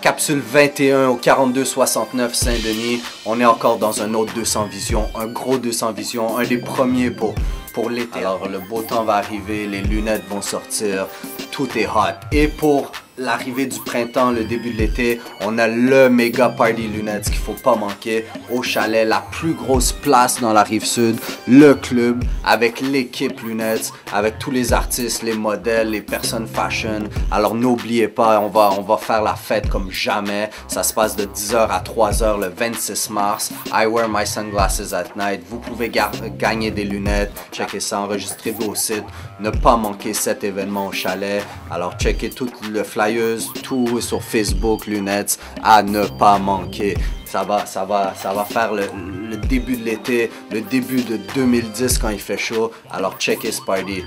Capsule 21 au 4269 Saint-Denis. On est encore dans un autre 200 Vision, un gros 200 Vision, un des premiers pour l'été. Alors le beau temps va arriver, les lunettes vont sortir, tout est hot. Et pour l'arrivée du printemps, le début de l'été, on a le méga party lunettes qu'il faut pas manquer au chalet, la plus grosse place dans la rive sud, le club avec l'équipe lunettes, avec tous les artistes, les modèles, les personnes fashion. Alors n'oubliez pas, on va faire la fête comme jamais. Ça se passe de 10h à 3h le 26 mars. I wear my sunglasses at night. Vous pouvez gagner des lunettes. Checkez ça, enregistrez-vous au site. Ne pas manquer cet événement au chalet. Alors checkez tout le flyer, tout sur Facebook, lunettes, à ne pas manquer. Ça va faire le début de l'été, le début de 2010 quand il fait chaud. Alors checkez ce party.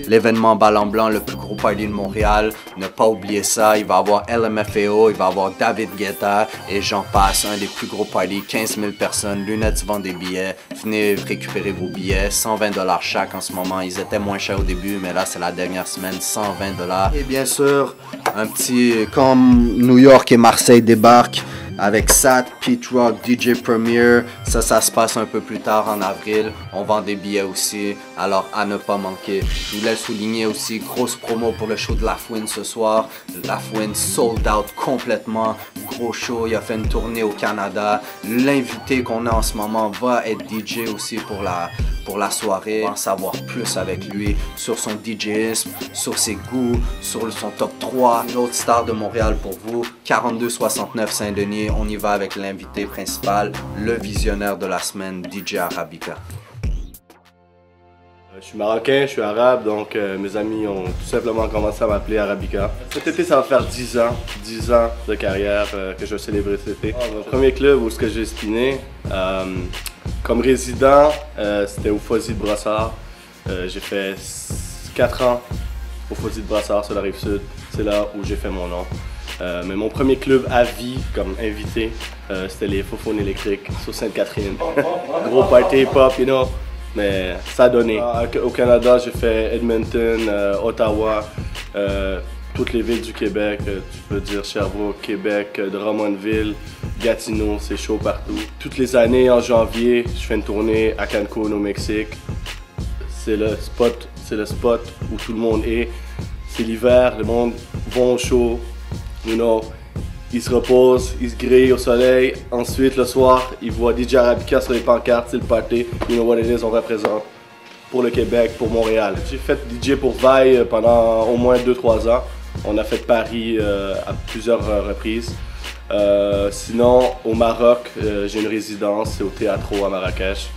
L'événement Ballon Blanc, le plus gros party de Montréal. Ne pas oublier ça. Il va y avoir LMFAO, il va y avoir David Guetta et j'en passe. Un des plus gros parties, 15 000 personnes. Lunettes vend des billets. Venez récupérer vos billets. 120 $ chaque en ce moment. Ils étaient moins chers au début, mais là c'est la dernière semaine. 120 $. Et bien sûr, un petit comme New York et Marseille débarquent. Avec Sat, Pete Rock, DJ Premier, ça se passe un peu plus tard en avril. On vend des billets aussi, alors à ne pas manquer. Je voulais souligner aussi, grosse promo pour le show de La Fouine ce soir. La Fouine sold out complètement, gros show, il a fait une tournée au Canada. L'invité qu'on a en ce moment va être DJ aussi pour la soirée. On va en savoir plus avec lui sur son DJisme, sur ses goûts, sur son top 3. Une autre star de Montréal pour vous, 4269 Saint-Denis. On y va avec l'invité principal, le visionnaire de la semaine, DJ Arabica. Je suis marocain, je suis arabe, donc mes amis ont tout simplement commencé à m'appeler Arabica. Cet été, ça va faire 10 ans de carrière que je vais célébrer cet été. Mon premier club où j'ai spiné, comme résident, c'était au Fuzzy de Brossard. J'ai fait 4 ans au Fuzzy de Brossard sur la Rive-Sud. C'est là où j'ai fait mon nom. Mais mon premier club à vie comme invité, c'était les Faux-Faunes électriques sur Sainte-Catherine. Gros party pop, you know, mais ça a donné. Au Canada, j'ai fait Edmonton, Ottawa, toutes les villes du Québec. Tu peux dire Sherbrooke, Québec, Drummondville, Gatineau, c'est chaud partout. Toutes les années, en janvier, je fais une tournée à Cancun au Mexique. C'est le spot où tout le monde est. C'est l'hiver, le monde va au show. You know, ils se reposent, ils se grillent au soleil. Ensuite, le soir, ils voient DJ Arabica sur les pancartes, c'est le party. You know what it is, on représente pour le Québec, pour Montréal. J'ai fait DJ pour Vaille pendant au moins 2-3 ans. On a fait Paris à plusieurs reprises. Sinon, au Maroc, j'ai une résidence, c'est au Théâtro à Marrakech.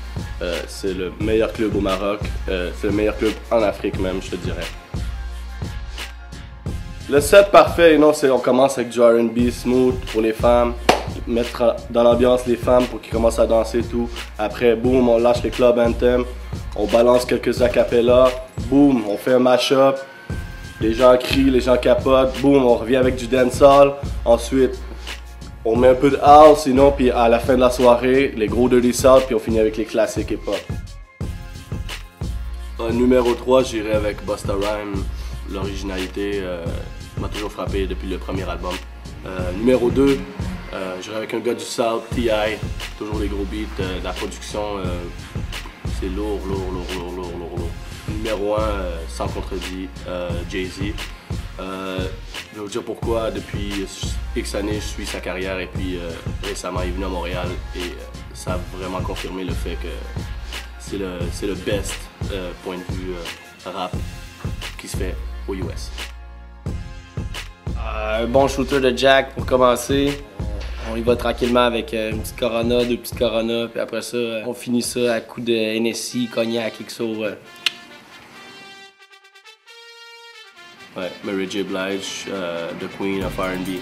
C'est le meilleur club au Maroc. C'est le meilleur club en Afrique même, je te dirais. Le set parfait, you know, on commence avec du R&B smooth pour les femmes, mettre dans l'ambiance les femmes pour qu'ils commencent à danser et tout. Après, boum, on lâche les club anthems, on balance quelques acapellas, boum, on fait un mash-up, les gens crient, les gens capotent, boum, on revient avec du dancehall. Ensuite, on met un peu de house, sinon, puis à la fin de la soirée, les gros dirty south, puis on finit avec les classiques hip-hop. Numéro 3, j'irai avec Busta Rhymes. L'originalité m'a toujours frappé depuis le premier album. Numéro 2, j'irai avec un gars du South, T.I. Toujours les gros beats, la production, c'est lourd. Numéro 1, sans contredit, Jay-Z. Je vais vous dire pourquoi, depuis X années, je suis sa carrière et puis récemment il est venu à Montréal et ça a vraiment confirmé le fait que c'est le best point de vue rap qui se fait aux US. Un bon shooter de Jack pour commencer. On y va tranquillement avec une petite Corona, 2 petites Corona, puis après ça, on finit ça à coups de Hennessy, cognac, XO. Ouais, Mary J. Blige, The Queen of R&B.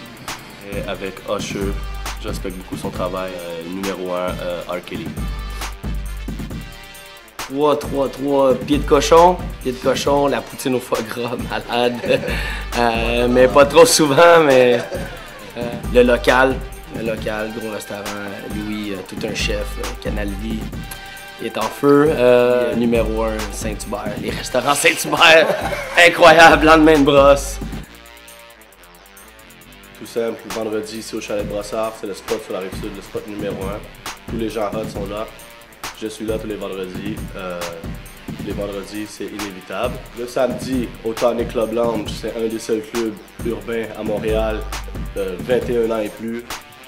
Et avec Usher, je respecte beaucoup son travail. Numéro 1, R. Kelly. 3, pieds de cochon, la poutine au foie gras, malade. Mais pas trop souvent, mais le local, gros restaurant, Louis, tout un chef, Canal Vie, il est en feu. Numéro 1, Saint-Hubert, les restaurants Saint-Hubert, incroyable, lendemain de brosse. tout simple. Vendredi, ici au Chalet de Brossard, c'est le spot sur la Rive-Sud, le spot numéro 1. Tous les gens hot sont là. Je suis là tous les vendredis. Les vendredis, c'est inévitable. Le samedi, au Tonic Club Lounge, c'est un des seuls clubs urbains à Montréal de 21 ans et plus,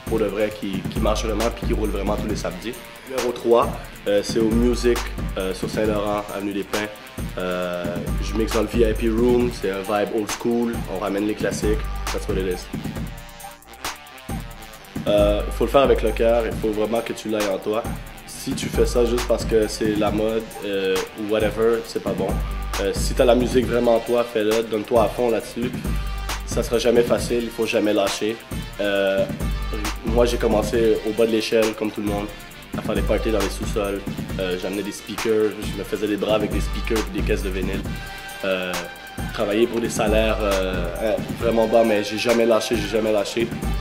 pour de vrai, qui marche vraiment et qui roule vraiment tous les samedis. Numéro 3, c'est au Music sur Saint-Laurent, avenue des Pins. Je mixe dans le VIP Room, c'est un vibe old school, on ramène les classiques, that's what it is. Il faut le faire avec le cœur, il faut vraiment que tu l'ailles en toi. Si tu fais ça juste parce que c'est la mode ou whatever, c'est pas bon. Si tu as la musique vraiment en toi, fais-le, donne-toi à fond là-dessus. Ça sera jamais facile, il faut jamais lâcher. Moi, j'ai commencé au bas de l'échelle, comme tout le monde, à faire des parties dans les sous-sols. J'amenais des speakers, je me faisais des draps avec des speakers et des caisses de vinyle. Travailler pour des salaires vraiment bas, mais j'ai jamais lâché.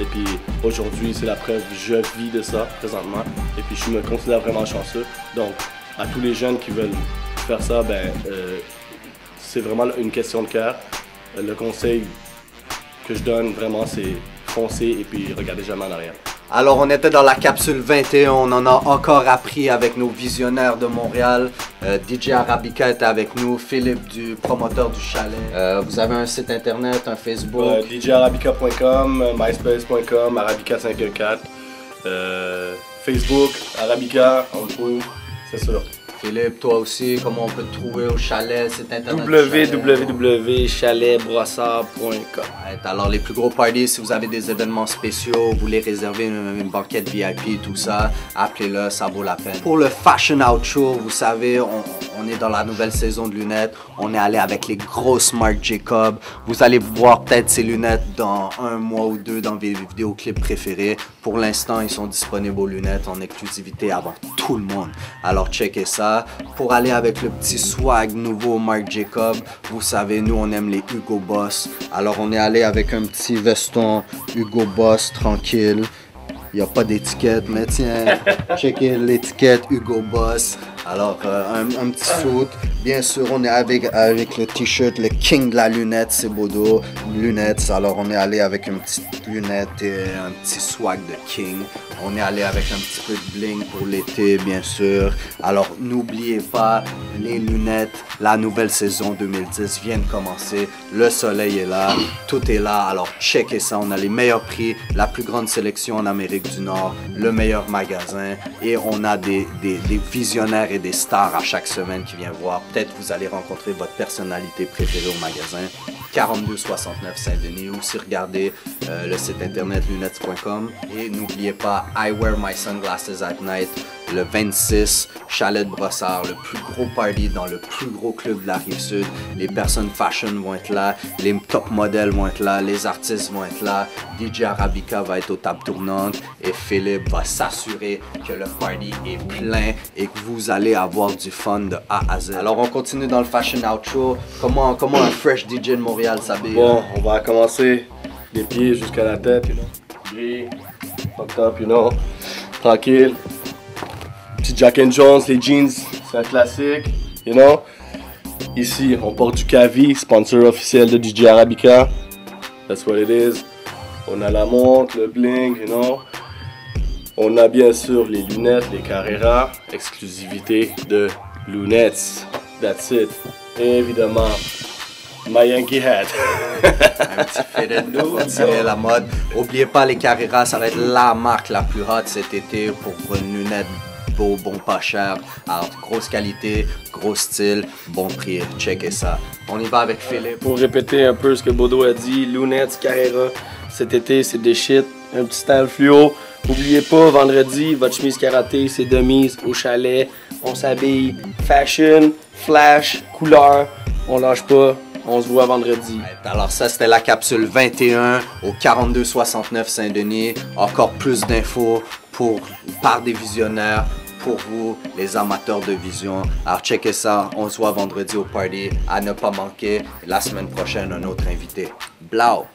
Et puis aujourd'hui, c'est la preuve, je vis de ça présentement. Et puis je me considère vraiment chanceux. Donc, à tous les jeunes qui veulent faire ça, c'est vraiment une question de cœur. Le conseil que je donne vraiment, c'est foncer et puis regardez jamais en arrière. Alors, on était dans la capsule 21, on en a encore appris avec nos visionnaires de Montréal. DJ Arabica était avec nous, Philippe, du promoteur du chalet. Vous avez un site internet, un Facebook? DJarabica.com, myspace.com, Arabica514. Facebook, Arabica, on le trouve, c'est sûr. Philippe, toi aussi, comment on peut te trouver au chalet, site internet? www.chaletbrossard.com. Alors, les plus gros parties, si vous avez des événements spéciaux, vous voulez réserver une banquette VIP, tout ça, appelez-le, ça vaut la peine. Pour le Fashion Outro, vous savez, on est dans la nouvelle saison de lunettes. On est allé avec les grosses Marc Jacob. Vous allez voir peut-être ces lunettes dans 1 mois ou 2 dans vos vidéoclips préférés. Pour l'instant, ils sont disponibles aux lunettes en exclusivité avant tout le monde. Alors, checkez ça. Pour aller avec le petit swag nouveau Marc Jacob, vous savez, nous, on aime les Hugo Boss. Alors, on est allé avec un petit veston Hugo Boss tranquille. Il n'y a pas d'étiquette, mais tiens, checkez l'étiquette Hugo Boss. Alors, un petit suit. Bien sûr, on est avec le t-shirt, le king de la lunette, c'est Bodo. Lunettes. Alors, on est allé avec une petite lunette et un petit swag de king. On est allé avec un petit peu de bling pour l'été, bien sûr. Alors, n'oubliez pas, les lunettes, la nouvelle saison 2010 vient de commencer. Le soleil est là, tout est là. Alors, checkez ça. On a les meilleurs prix, la plus grande sélection en Amérique du Nord, le meilleur magasin. Et on a des visionnaires et des stars à chaque semaine qui viennent voir. Peut-être vous allez rencontrer votre personnalité préférée au magasin. 4269 Saint-Denis, ou si regardez le site internet lunettes.com. Et n'oubliez pas, I Wear My Sunglasses at Night, le 26, Chalet de Brossard, le plus gros party dans le plus gros club de la Rive-Sud. Les personnes fashion vont être là, les top modèles vont être là, les artistes vont être là, DJ Arabica va être aux tables tournantes et Philippe va s'assurer que le party est plein et que vous allez avoir du fun de A à Z. Alors on continue dans le Fashion Outro. Comment un fresh DJ de Montréal s'habille? Bon, on va commencer des pieds jusqu'à la tête, you know. Gris, fucked up, you know. Tranquille. Petit Jack and Jones, les jeans, c'est un classique, you know. Ici, on porte du Cavi, sponsor officiel de DJ Arabica. That's what it is. On a la montre, le bling, you know. On a bien sûr les lunettes, les Carrera, exclusivité de lunettes. That's it. Et évidemment, my Yankee hat. Un petit fitted, nous, on dirait la mode. N'oubliez pas, les Carrera, ça va être la marque la plus hot cet été pour une lunette beau, bon, pas cher. Alors, grosse qualité, gros style, bon prix. Checkez ça. On y va avec Philippe. Pour répéter un peu ce que Bodo a dit, lunettes, Carrera, cet été, c'est des shit. Un petit style fluo. N'oubliez pas, vendredi, votre chemise karaté, c'est de mise au chalet. On s'habille fashion, flash, couleur. On lâche pas. On se voit vendredi. Alors ça, c'était la capsule 21 au 4269 Saint-Denis. Encore plus d'infos par des visionnaires pour vous, les amateurs de vision. Alors checkez ça, on se voit vendredi au party. À ne pas manquer. La semaine prochaine, un autre invité. Blau!